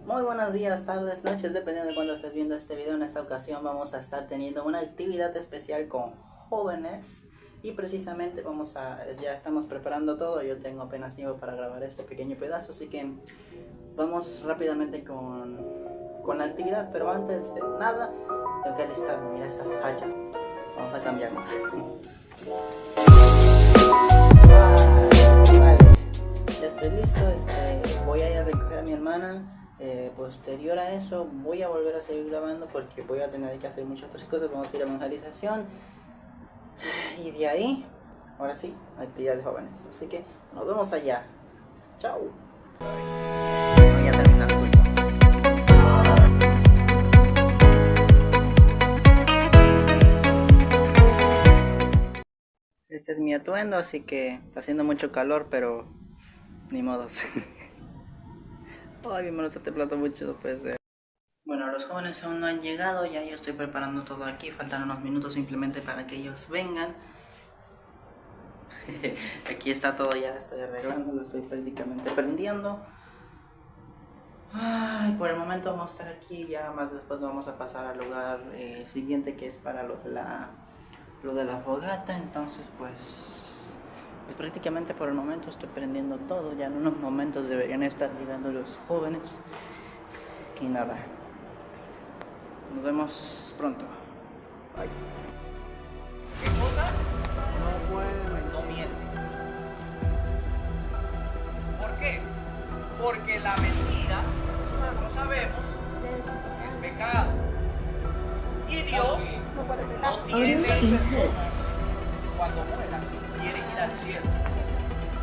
Muy buenos días, tardes, noches, dependiendo de cuándo estés viendo este video. En esta ocasión vamos a estar teniendo una actividad especial con jóvenes y precisamente ya estamos preparando todo. Yo tengo apenas tiempo para grabar este pequeño pedazo, así que vamos rápidamente con la actividad. Pero antes de nada, tengo que alistarme. Mira esta facha. Vamos a cambiarnos. Vale, ya estoy listo. Voy a ir a recoger a mi hermana. Posterior a eso voy a volver a seguir grabando porque voy a tener que hacer muchas otras cosas. Vamos a ir a evangelización y de ahí, ahora sí, actividad de jóvenes. Así que nos vemos allá. Chao. Voy a terminar el culto. Este es mi atuendo, así que está haciendo mucho calor, pero ni modos. Ay, mi mano se te plata mucho, no puede ser. Bueno, los jóvenes aún no han llegado, ya yo estoy preparando todo aquí, faltan unos minutos simplemente para que ellos vengan. Aquí está todo, ya estoy arreglando, lo estoy prácticamente prendiendo. Ay, por el momento vamos a estar aquí, ya más después vamos a pasar al lugar siguiente, que es para lo de la fogata. Entonces pues prácticamente por el momento estoy prendiendo todo, ya en unos momentos deberían estar llegando los jóvenes. Y nada, nos vemos pronto. Bye. ¿Qué cosa? No puede, no miente. ¿Por qué? Porque la mentira, nosotros sabemos, es pecado. Y Dios no tiene personas cuando mueran, quieren ir al cielo.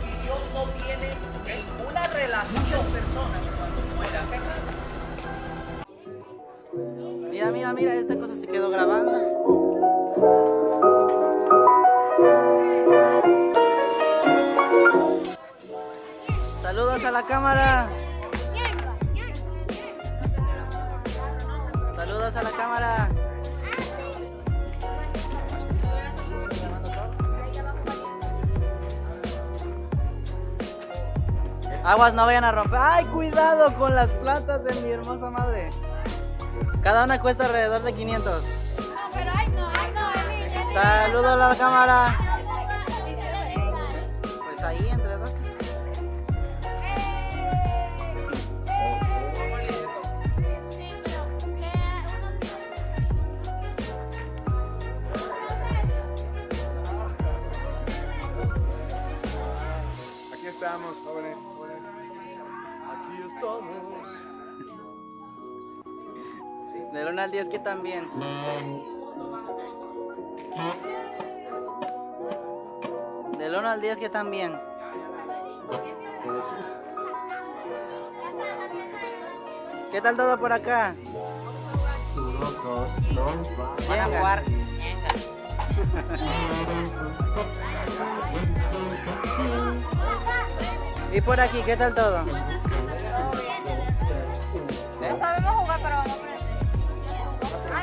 Y Dios no tiene ninguna relación personas cuando mueran pecado. Mira, esta cosa se quedó grabando. Saludos a la cámara. Saludos a la cámara. Aguas, no vayan a romper. Ay, cuidado con las plantas de mi hermosa madre. Cada una cuesta alrededor de 500. No, pero ay no, niña. Saludos a la cámara. Pues ahí entre dos. Aquí estamos, jóvenes. Aquí estamos. Del 1 al 10, ¿qué tan bien? Del 1 al 10, ¿qué tan bien? ¿Qué tal todo por acá? Van a jugar. ¿Y por aquí, qué tal todo? Todo bien. No sabemos jugar, pero vamos a aprender.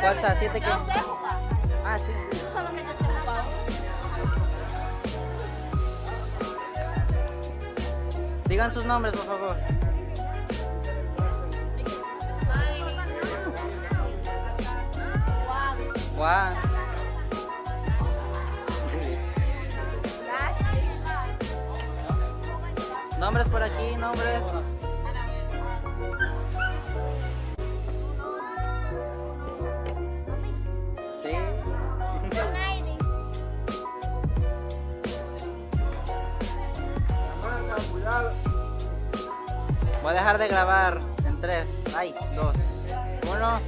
WhatsApp, 7 que. No sé jugar. Ah, sí. Tú sabes que no sé jugar. Digan sus nombres, por favor. Juan. Nombres por aquí, nombres. Sí. Voy a dejar de grabar en 3, 2, 1.